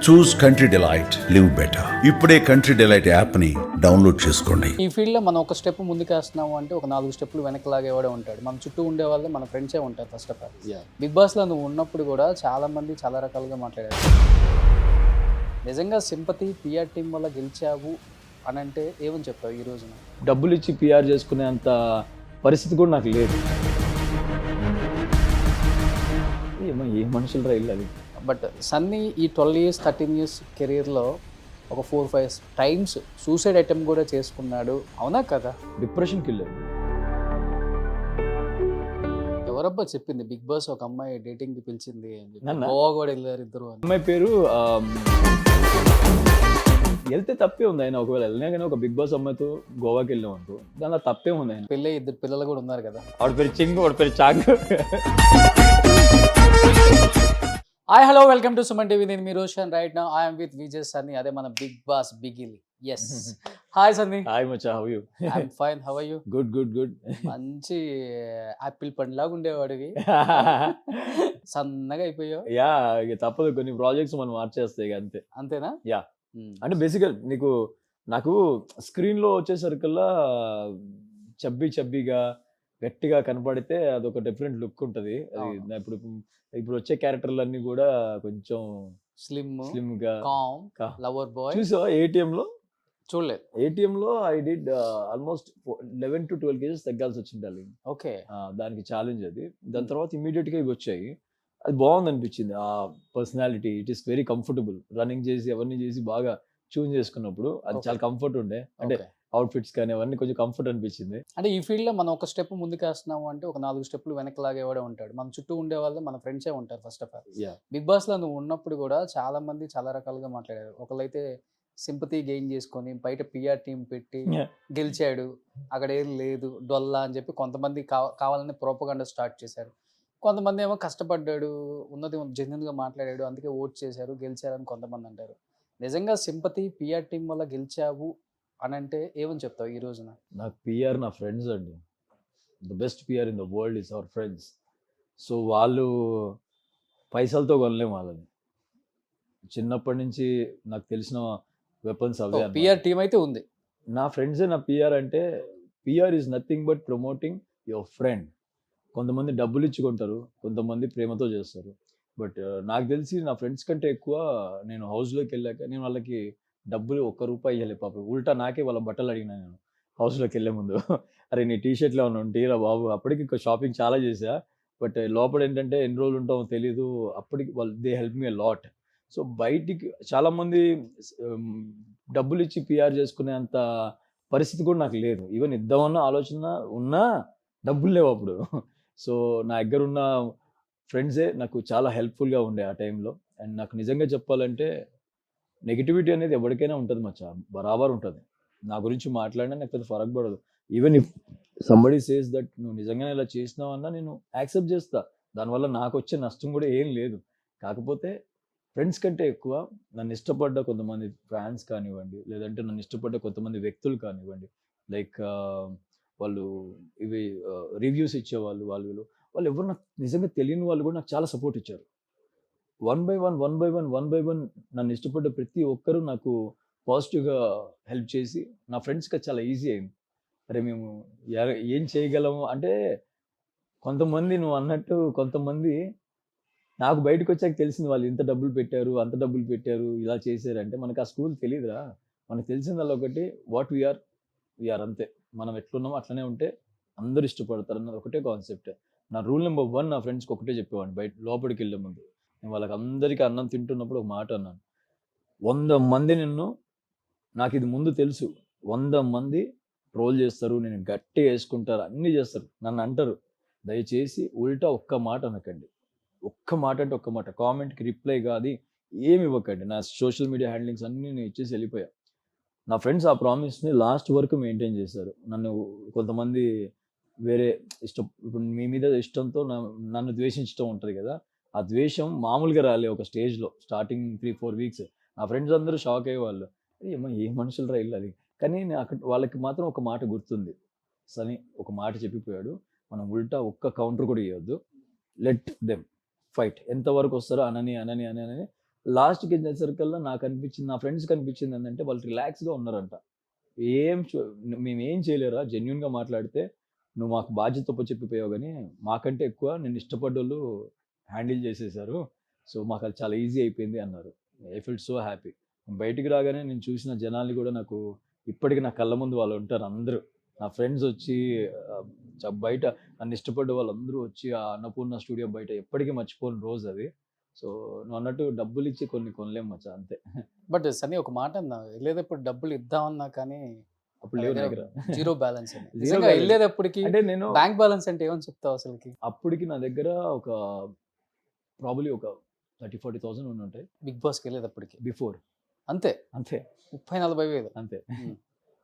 చూస్ country delight live better. ఇప్పుడే country delight app ని download చేసుకోండి. ఈ ఫీల్డ్ లో మనం ఒక స్టెప్ ముందుకేస్తున్నాము అంటే ఒక 4 స్టెప్లు వెనక్కి లాగేవాడే ఉంటాడు. మన చుట్టూ ఉండే వాళ్ళు మన ఫ్రెండ్సే ఉంటారు first of all. Bigg Boss లో నువ్వు ఉన్నప్పుడు కూడా చాలా మంది చాలా రకాలుగా మాట్లాడారు. నిజంగా సింపతి పిఆర్ టీం వల్ల గెలిచావు అని అంటే ఏమని చెప్తావు ఈ రోజున? డబ్బులు ఇచ్చి పిఆర్ చేసుకునేంత పరిస్థితి కూడా నాకు లేదు. ఏ మనుషులు రైలు అది. బట్ సన్నీ ఈ 12 years 13 years కెరీర్లో ఒక 4-5 times సూసైడ్ అటెంప్ట్ కూడా చేసుకున్నాడు, అవునా కదా? డిప్రెషన్కి వెళ్ళాడు. ఎవరబ్బా చెప్పింది బిగ్ బాస్ ఒక అమ్మాయి డేటింగ్కి పిలిచింది అని చెప్పి? నన్నా? గోవా కూడా వెళ్ళారు ఇద్దరు అని. అమ్మాయి పేరు వెళ్తే తప్పే ఉంది. ఆయన ఒకవేళ వెళ్ళినా కానీ ఒక బిగ్ బాస్ అమ్మాయితో గోవాకి వెళ్ళాం అనుకో, దానిలో తప్పే ఉంది. ఆయన పెళ్ళి 2 పిల్లలు కూడా ఉన్నారు కదా. ఆవిడ పేరు చింగు, ఆవిడ పేరు Chang. Hi hello welcome to Suman TV. నేను మీ Roshan. Right now I'm with Vijay Sunny. అదే మన బిగ్ బాస్ బిగిలి. ఎస్. హాయ్ సన్నీ. హాయ్ మచ్చా, how you? I'm fine, how are you? Good good good. మంచి యాపిల్ పండులాగా ఉండేవాడివి, సన్నగా అయిపోయావు. యా, ఇక తప్పదు, కొన్ని ప్రాజెక్ట్స్ మనం మార్చేస్తాయి ఇక అంతే. అంతేనా? యా, అంటే బేసికల్ నాకు స్క్రీన్లో వచ్చేసరికల్లా చబ్బీగా గట్టిగా కనపడితే అదొక డిఫరెంట్ లుక్ ఉంటుంది. అది ఇప్పుడు వచ్చే క్యారెక్టర్లు అన్ని కూడా కొంచెం స్లిమ్ గా కామ్ లవర్ బాయ్. చూసావా ఏటీఎంలో? చూడలేదు. ఏటీఎంలో I did almost 11 to 12 kgs తగ్గాల్సి వచ్చింది. ఓకే, దానికి ఛాలెంజ్ అది. దాని తర్వాత ఇమీడియట్ గా ఇవి వచ్చాయి. అది బాగుంది అనిపించింది. ఆ personality it is very comfortable. Running చేసి అవన్నీ చేసి బాగా ట్యూన్ చేసుకున్నప్పుడు అది చాలా కంఫర్ట్ ఉండే. అంటే అవుట్ఫిట్స్ కానీ అవన్నీ కొంచెం కంఫర్ట్ అనిపించింది. అంటే ఈ ఫీల్డ్ లో మనం ఒక స్టెప్ ముందుకేస్తున్నాము అంటే ఒక 4 స్టెప్లు వెనక్కి లాగేవాడే ఉంటాడు. మన చుట్టూ ఉండే వాళ్ళు మన ఫ్రెండ్సే ఉంటారు first of all. Bigg Boss లో నువ్వు ఉన్నప్పుడు కూడా చాలా మంది చాలా రకాలుగా మాట్లాడారు. ఒకళ్ళైతే సింపతి గెయిన్ చేసుకొని బయట పిఆర్ టీం పెట్టి గెలిచాడు, అక్కడ ఏం లేదు డొల్లా అని చెప్పి కొంతమంది కావాలని ప్రోపగండా స్టార్ట్ చేశారు. కొంతమంది ఏమో కష్టపడ్డాడు, ఉన్నది జెన్యున్ గా మాట్లాడాడు, అందుకే ఓట్ చేశారు గెలిచారని కొంతమంది అంటారు. నిజంగా సింపతి పిఆర్ టీం వల్ల గెలిచావు అని అంటే ఏమని చెప్తావు ఈ రోజున? నాకు పిఆర్ నా ఫ్రెండ్స్ అండి. The best PR in the world is our friends. So వాళ్ళు పైసలతో కొనలేము వాళ్ళని. చిన్నప్పటి నుంచి నాకు తెలిసిన వెపన్స్ అవే. పిఆర్ టీం అయితే ఉంది. నా ఫ్రెండ్సే నా పిఆర్. అంటే PR is nothing but promoting your friend. కొంతమంది డబ్బులు ఇచ్చుకుంటారు, కొంతమంది ప్రేమతో చేస్తారు. బట్ నాకు తెలిసి నా ఫ్రెండ్స్ కంటే ఎక్కువ నేను హౌస్లోకి వెళ్ళాక నేను వాళ్ళకి డబ్బులు ₹1 ఇవ్వలే పాపం. ఉల్టా నాకే వాళ్ళ బట్టలు అడిగినా నేను హౌస్లోకి వెళ్ళే ముందు. అరే నీ టీషర్ట్లో ఉంటీరా బాబు. అప్పటికి షాపింగ్ చాలా చేసా. బట్ లోపల ఏంటంటే ఎన్ని రోజులు ఉంటామో తెలీదు. అప్పటికి వాళ్ళు they help me a lot. So బయటికి చాలామంది డబ్బులు ఇచ్చి పిఆర్ చేసుకునేంత పరిస్థితి కూడా నాకు లేదు. ఈవెన్ ఇద్దామన్న ఆలోచన ఉన్నా డబ్బులు లేవు అప్పుడు. సో నా దగ్గర ఉన్న ఫ్రెండ్సే నాకు చాలా హెల్ప్ఫుల్గా ఉండే ఆ టైంలో. అండ్ నాకు నిజంగా చెప్పాలంటే నెగిటివిటీ అనేది ఎవరికైనా ఉంటుంది మచ్చా, బరాబర్ ఉంటుంది. నా గురించి మాట్లాడినా నాకు పెద్ద ఫరక్ పడదు. Even if somebody says that నువ్వు నిజంగానే ఇలా చేసినావన్నా నేను యాక్సెప్ట్ చేస్తా. దానివల్ల నాకు వచ్చే నష్టం కూడా ఏం లేదు. కాకపోతే ఫ్రెండ్స్ కంటే ఎక్కువ నన్ను ఇష్టపడ్డ కొంతమంది ఫ్యాన్స్ కానివ్వండి, లేదంటే నన్ను ఇష్టపడ్డ కొంతమంది వ్యక్తులు కానివ్వండి, లైక్ వాళ్ళు ఇవి రివ్యూస్ ఇచ్చేవాళ్ళు, వాళ్ళు ఎవరు నాకు నిజంగా తెలియని వాళ్ళు కూడా నాకు చాలా సపోర్ట్ ఇచ్చారు. వన్ బై వన్ నన్ను ఇష్టపడ్డ ప్రతి ఒక్కరూ నాకు పాజిటివ్గా హెల్ప్ చేసి నా ఫ్రెండ్స్కి చాలా ఈజీ అయింది. అరే మేము ఏం చేయగలము అంటే కొంతమంది నువ్వు అన్నట్టు కొంతమంది నాకు బయటకు వచ్చాక తెలిసింది వాళ్ళు ఇంత డబ్బులు పెట్టారు, అంత డబ్బులు పెట్టారు, ఇలా చేశారంటే మనకు ఆ స్కూల్ తెలియదురా. మనకు తెలిసిందల్లా ఒకటి, వాట్ వీఆర్ అంతే. మనం ఎట్లున్నామో అట్లనే ఉంటే అందరూ ఇష్టపడతారు అన్నది ఒకటే కాన్సెప్ట్. నా రూల్ నెంబర్ 1 నా ఫ్రెండ్స్కి ఒకటే చెప్పేవాడిని బయట లోపలికి వెళ్ళే ముందు. నేను వాళ్ళకి అందరికీ అన్నం తింటున్నప్పుడు ఒక మాట అన్నాను, 100 మంది నాకు ఇది ముందు తెలుసు, 100 మంది ట్రోల్ చేస్తారు, నేను గట్టి వేసుకుంటారు, అన్నీ చేస్తారు, నన్ను అంటారు. దయచేసి ఉల్టా ఒక్క మాట అనకండి. ఒక్క మాట అంటే ఒక్క మాట, కామెంట్కి రిప్లై కాదు ఏమి ఇవ్వకండి. నా సోషల్ మీడియా హ్యాండ్లింగ్స్ అన్నీ నేను ఇచ్చేసి వెళ్ళిపోయా. నా ఫ్రెండ్స్ ఆ ప్రామిస్ని లాస్ట్ వరకు మెయింటైన్ చేశారు. నన్ను కొంతమంది వేరే ఇప్పుడు మీ మీద ఇష్టంతో నన్ను ద్వేషించడం ఉంటుంది కదా, ఆ ద్వేషం మామూలుగా రాలే. ఒక స్టేజ్లో స్టార్టింగ్ 3-4 weeks నా ఫ్రెండ్స్ అందరూ షాక్ అయ్యేవాళ్ళు, ఏ మనుషులు రా ఇల్లు అది. కానీ అక్కడ వాళ్ళకి మాత్రం ఒక మాట గుర్తుంది. సని ఒక మాట చెప్పిపోయాడు, మనం ఉల్టా ఒక్క కౌంటర్ కూడా ఇవ్వద్దు, లెట్ దెమ్ ఫైట్, ఎంతవరకు వస్తారో అనని లాస్ట్కి వచ్చేసరికల్లా నాకు అనిపించింది, నా ఫ్రెండ్స్కి అనిపించింది ఏంటంటే వాళ్ళు రిలాక్స్గా ఉన్నారంట. మేమేం చేయలేరా జెన్యున్గా మాట్లాడితే నువ్వు మాకు బాధ్యత చెప్పిపోయావు, కానీ మాకంటే ఎక్కువ నేను ఇష్టపడ్డోళ్ళు హ్యాండిల్ చేసేసారు, సో మాకు అది చాలా ఈజీ అయిపోయింది అన్నారు. I feel so happy. బయటికి రాగానే నేను చూసిన జనాల్ని కూడా నాకు ఇప్పటికీ నా కళ్ళ ముందు వాళ్ళు ఉంటారు. అందరూ నా ఫ్రెండ్స్ వచ్చి బయట నన్ను ఇష్టపడ్డ వాళ్ళందరూ వచ్చి ఆ అన్నపూర్ణ స్టూడియో బయట ఎప్పటికీ మర్చిపోని రోజు అది. సో నువ్వు అన్నట్టు డబ్బులు ఇచ్చి కొన్ని కొనలేం మచ్చా, అంతే. బట్ సన్నీ ఒక మాట అన్నా, వెళ్ళేటప్పుడు డబ్బులు ఇద్దామన్నా కానీ అప్పుడు లేవు నా దగ్గర. జీరో బ్యాలెన్స్ అని. Zero నిజంగా balance. వెళ్ళేటప్పటికి అంటే నేను బ్యాంక్ బ్యాలెన్స్ అంటే ఏమని చెప్తావు అసలుకి? అప్పటికి నా దగ్గర ఒక ప్రాబ్లీ ఒక 30,000-40,000 ఉండి ఉంటాయి బిగ్ బాస్కి వెళ్ళేటప్పటికి బిఫోర్. అంతే అంతే 30,000-40,000. అంతే. Hmm.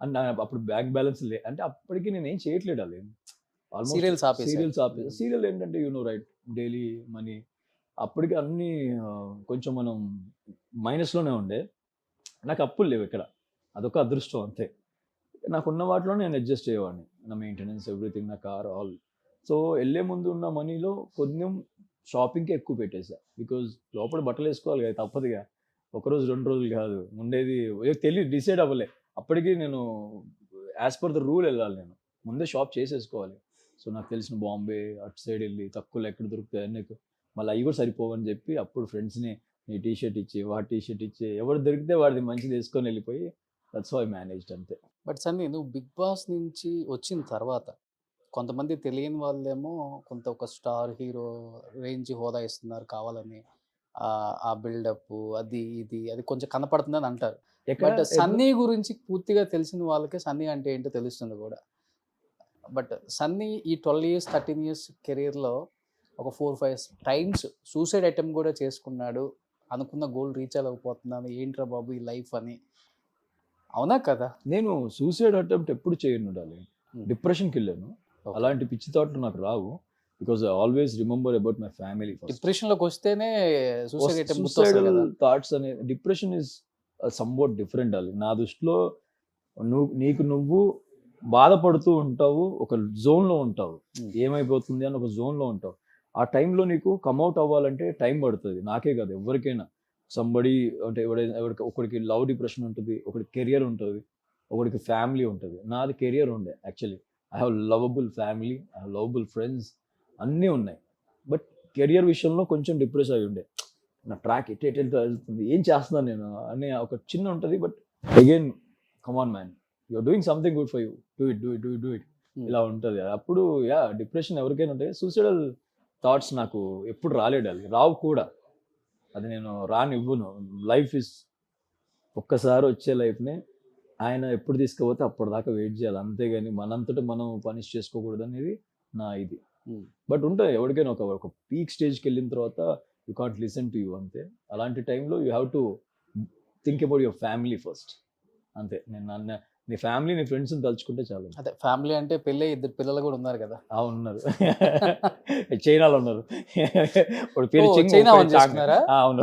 అండ్ అప్పుడు బ్యాంక్ బ్యాలెన్స్ అంటే అప్పటికి నేను ఏం చేయట్లేదు. అది Serials ఆపేశారు. సీరియల్స్ ఆపేసి, సీరియల్ ఏంటంటే రైట్, డైలీ మనీ. అప్పటికి అన్ని కొంచెం మనం మైనస్లోనే ఉండే. నాకు అప్పులు లేవు ఇక్కడ, అదొక అదృష్టం అంతే. నాకున్న వాటిలో నేను అడ్జస్ట్ అయ్యేవాడిని, నా మెయింటెనెన్స్ ఎవ్రీథింగ్, నా కార్ ఆల్. సో వెళ్ళే ముందు ఉన్న మనీలో కొంచెం షాపింగ్కి ఎక్కువ పెట్టేసా. బికాజ్ లోపల బట్టలు వేసుకోవాలి కదా, తప్పదుగా. ఒకరోజు 2 రోజులు కాదు ఉండేది, తెలియదు, డిసైడ్ అవ్వలే. అప్పటికి నేను యాజ్ పర్ ద రూల్ వెళ్ళాలి, నేను ముందే షాప్ చేసేసుకోవాలి. సో నాకు తెలిసిన బాంబే అటు సైడ్ వెళ్ళి తక్కువలో ఎక్కడ దొరుకుతాయి అన్నీ, మళ్ళీ అవి కూడా సరిపోవని చెప్పి అప్పుడు ఫ్రెండ్స్ని ఈ టీషర్ట్ ఇచ్చి వాడి టీషర్ట్ ఇచ్చి ఎవరు దొరికితే వాడిది మంచిది వేసుకొని వెళ్ళిపోయి, దట్స్ హౌ ఐ మేనేజ్డ్, అంతే. బట్ సన్నీ, నువ్వు బిగ్ బాస్ నుంచి వచ్చిన తర్వాత కొంతమంది తెలియని వాళ్ళేమో ఒక స్టార్ హీరో రేంజ్ హోదా ఇస్తున్నారు కావాలని, ఆ బిల్డప్ అది కొంచెం కనపడుతుందని అంటారు. బట్ సన్నీ గురించి పూర్తిగా తెలిసిన వాళ్ళకే సన్నీ అంటే ఏంటో తెలుస్తుంది కూడా. బట్ సన్నీ ఈ 12 years 13 years కెరీర్లో ఒక 4-5 times సూసైడ్ అటెంప్ట్ కూడా చేసుకున్నాడు. అనుకున్న గోల్ రీచ్ అవ్వకపోతున్నాను, ఏంట్రా బాబు ఈ లైఫ్ అని. అవునా కదా? నేను సూసైడ్ అటెంప్ట్ ఎప్పుడు చేయను ఉండాలి, డిప్రెషన్కి వెళ్ళాను. అలాంటి పిచ్చి థాట్లు నాకు రావు. Because I always remember about my family. డిప్రెషన్లోకి వస్తేనే సూసైడల్ థాట్స్ అనే, డిప్రెషన్ ఇస్ సమ్వాట్ డిఫరెంట్ అది నా దృష్టిలో. నువ్వు బాధపడుతూ ఉంటావు, ఒక జోన్లో ఉంటావు, ఏమైపోతుంది అని ఒక జోన్లో ఉంటావు. ఆ టైంలో నీకు కమ్అట్ అవ్వాలంటే టైం పడుతుంది, నాకే కాదు ఎవరికైనా. సంబడి అంటే ఒకరికి లవ్ డిప్రెషన్ ఉంటుంది, ఒకరికి కెరియర్ ఉంటుంది, ఒకరికి ఫ్యామిలీ ఉంటుంది. నాది కెరియర్ ఉండే actually. I have lovable family, I have lovable friends, అన్నీ ఉన్నాయి. బట్ కెరియర్ విషయంలో కొంచెం డిప్రెస్ అయి ఉండే. నా ట్రాక్ ఎటు వెళ్తుంది, ఏం చేస్తున్నాను నేను అనే ఒక చిన్న ఉంటుంది. But again come on man, you're doing something good for you, do it ఇలా ఉంటుంది. అప్పుడు డిప్రెషన్ ఎవరికైనా ఉంటాయి. సూసైడల్ థాట్స్ నాకు ఎప్పుడు రాలేడు, అది రావు కూడా, అది నేను రానివ్వను. లైఫ్ ఇస్ ఒక్కసారి వచ్చే లైఫ్ని ఆయన ఎప్పుడు తీసుకుపోతే అప్పటిదాకా వెయిట్ చేయాలి, అంతేగాని మనంతటా మనం పనిష్ చేసుకోకూడదు అనేది నా ఇది. బట్ ఉంటాయి ఎవరికైనా ఒక పీక్ స్టేజ్కి వెళ్ళిన తర్వాత you can't listen to you, అంతే. అలాంటి టైంలో you have to think about your family first, అంతే. నేను నీ ఫ్యామిలీ, నీ ఫ్రెండ్స్ని తలుచుకుంటే చాలు. అదే ఫ్యామిలీ అంటే పెళ్ళి 2 పిల్లలు కూడా ఉన్నారు కదా? ఉన్నారు, చైనాలో ఉన్నారు. అవును,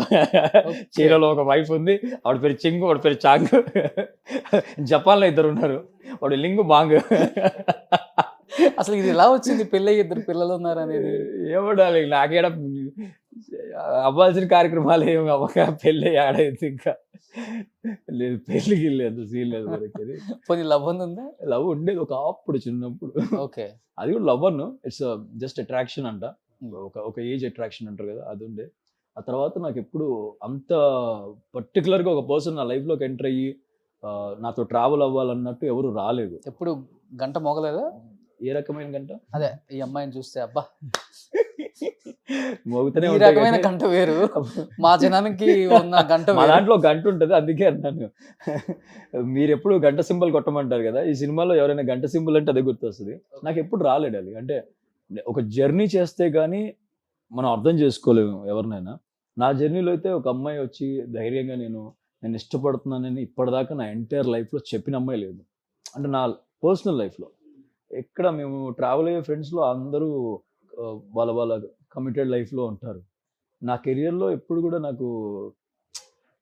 చైనాలో ఒక వైఫ్ ఉంది, ఆవిడ పేరు చింగు, వాడి పేరు చాంగ్. జపాన్లో 2 ఉన్నారు, వాడు లింగు బాంగ్. అసలు ఇది ఎలా వచ్చింది, పెళ్ళి 2 పిల్లలు ఉన్నారు అనేది? ఏమడాలి, నాకేడ అవ్వాల్సిన కార్యక్రమాలు ఏమి అవ్వక పెళ్ళి ఆడైంది, ఇంకా లేదు, పెళ్ళికి లేదు, సీన్ లేదు మనకి. కొన్ని లవ్ ఉందా? లవ్ ఉండేది ఒక అప్పుడు చిన్నప్పుడు. ఓకే, అది కూడా love Anu, it's just attraction అంట, ఒక ఏజ్ అట్రాక్షన్ అంటారు కదా, అది ఉండే. ఆ తర్వాత నాకు ఎప్పుడు అంత పర్టికులర్గా ఒక పర్సన్ నా లైఫ్లోకి ఎంటర్ అయ్యి నాతో ట్రావెల్ అవ్వాలన్నట్టు ఎవరు రాలేదు. ఎప్పుడు గంట మోగలేదా? ఏ రకమైన గంట? అదే ఈ అమ్మాయిని చూస్తే అబ్బా మోగుతూనే ఈ రకమైన గంట వేరు, మా జనానికి ఉన్న గంట మా దాంట్లో గంట ఉంటుంది, అందుకే అన్నాను. మీరు ఎప్పుడు గంట సింబల్ కొట్టమంటారు కదా, ఈ సినిమాలో ఎవరైనా గంట సింబల్ అంటే అదే గుర్తొస్తుంది. నాకు ఎప్పుడు రాలేడు అది. అంటే ఒక జర్నీ చేస్తే కానీ మనం అర్థం చేసుకోలేము ఎవరినైనా. నా జర్నీలో అయితే ఒక అమ్మాయి వచ్చి ధైర్యంగా నేను ఇష్టపడుతున్నానని ఇప్పటిదాకా నా ఎంటైర్ లైఫ్లో చెప్పిన అమ్మాయి లేదు. అంటే నా పర్సనల్ లైఫ్లో ఎక్కడ మేము ట్రావెల్ అయ్యే ఫ్రెండ్స్లో అందరూ వాళ్ళ కమిటెడ్ లైఫ్లో ఉంటారు. నా కెరియర్లో ఎప్పుడు కూడా నాకు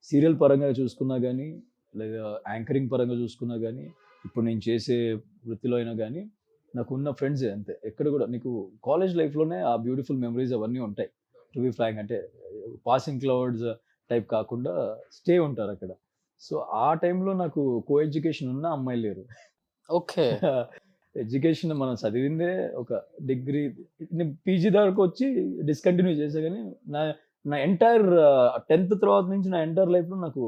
సీరియల్ పరంగా చూసుకున్నా కానీ, లేదా యాంకరింగ్ పరంగా చూసుకున్నా కానీ, ఇప్పుడు నేను చేసే వృత్తిలో అయినా కానీ నాకు ఉన్న ఫ్రెండ్సే అంతే. ఎక్కడ కూడా నీకు కాలేజ్ లైఫ్లోనే ఆ బ్యూటిఫుల్ మెమరీస్ అవన్నీ ఉంటాయి. టు బి ఫ్రాంక్, అంటే పాసింగ్ క్లౌడ్స్, టైప్ కాకుండా స్టే ఉంటారు అక్కడ. సో ఆ టైంలో నాకు కో ఎడ్యుకేషన్ ఉన్న అమ్మాయిలు లేరు. ఓకే. ఎడ్యుకేషన్ మనం చదివిందే ఒక డిగ్రీ, నేను పీజీ దాకా వచ్చి డిస్కంటిన్యూ చేసా. కానీ నా నా ఎంటైర్ 10th తర్వాత నుంచి నా ఎంటైర్ లైఫ్లో నాకు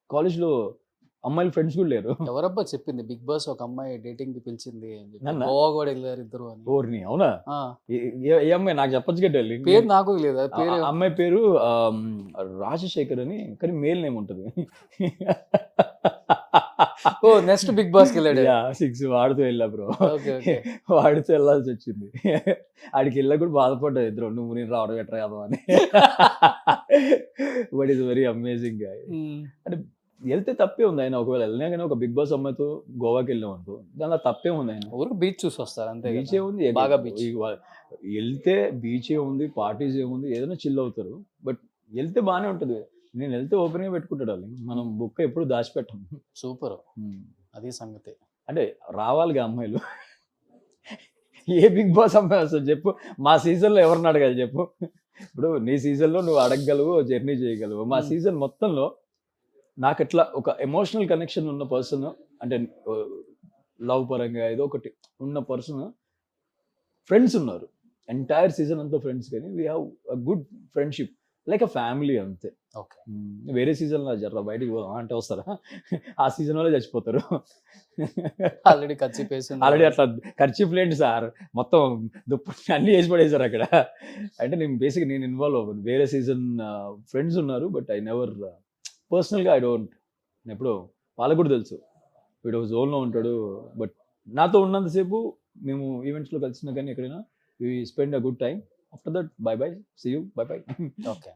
కాలేజ్లో అమ్మాయిల ఫ్రెండ్స్ కూడా లేరు. ఎవరబ్బా చెప్పింది బిగ్ బాస్ ఒక అమ్మాయి డేటింగ్ కి పిలిచింది అని చెప్పి? నన్నా? గోవా కూడా వెళ్ళారు ఇద్దరు అని. ఓర్ని అవునా? ఆ, ఏ అమ్మాయి నాకు చెప్పచ్చు కదా. పేరు నాకు లేదు. అది పేరు అమ్మాయి పేరు రాజశేఖర్ అని, కానీ మేల్ నేమ్ ఉంటుంది. ఓ నెక్స్ట్ బిగ్ బాస్ కి వెళ్ళాడు. 6 వాడితో వెళ్ళా బ్రో. Okay okay. వాడితో వెళ్ళాల్సి వచ్చింది. ఆడికి వెళ్ళా కూడా బాధపడ్డా ఇద్దరు, నువ్వు నేను రావడం ఎట్రా కదా అని. But is very amazing. అంటే వెళ్తే తప్పే ఉంది. ఆయన ఒకవేళ వెళ్ళినా కానీ ఒక బిగ్ బాస్ అమ్మాయితో గోవాకి వెళ్ళాం అనుకో, దానిలో తప్పే ఉంది. ఆయన ఊరికి బీచ్ చూసి వస్తారు అంతే. బీచ్ ఏముంది, బాగా beach. వెళ్తే బీచ్ ఏముంది, పార్టీస్ ఏముంది, ఏదైనా చిల్ అవుతారు. బట్ వెళ్తే బాగానే ఉంటుంది. నేను వెళ్తే ఓపెన్ గా పెట్టుకుంటాడు వాళ్ళు, మనం బుక్ ఎప్పుడు దాచిపెట్టాం. సూపర్. అది సంగతి. అంటే రావాలిగా అమ్మాయిలు. ఏ బిగ్ బాస్ అమ్మాయి వస్తుంది చెప్పు? మా సీజన్లో ఎవరిని అడగాలి చెప్పు? ఇప్పుడు నీ సీజన్లో నువ్వు అడగగలవు, జర్నీ చేయగలవు. మా సీజన్ మొత్తంలో నాకు ఎట్లా ఒక ఎమోషనల్ కనెక్షన్ ఉన్న పర్సన్, అంటే లవ్ పరంగా ఏదో ఒకటి ఉన్న పర్సన్, ఫ్రెండ్స్ ఉన్నారు. ఎంటైర్ సీజన్ అంతా ఫ్రెండ్స్, కానీ we have a good friendship like a family అంతే. ఓకే. వేరే సీజన్లో జర్రా బయటికి పోదాం అంటే వస్తారా? ఆ సీజన్ వల్ల చచ్చిపోతారు. ఆల్రెడీ ఖర్చు పేసింది. ఆల్రెడీ అట్లా ఖర్చు లేండి సార్, మొత్తం దుప్పటి అన్ని వేసి పడేశారు అక్కడ. అంటే నేను బేసిక్ నేను ఇన్వాల్వ్ అవ్వను. వేరే సీజన్ ఫ్రెండ్స్ ఉన్నారు, బట్ ఐ నెవర్ పర్సనల్గా ఐ డోంట్. ఎప్పుడో వాళ్ళకు కూడా తెలుసు వీడు జోన్లో ఉంటాడు, బట్ నాతో ఉన్నంతసేపు మేము ఈవెంట్స్లో కలిసినా కానీ ఎక్కడైనా we spend a good time. After that bye bye, see you, bye bye. Okay.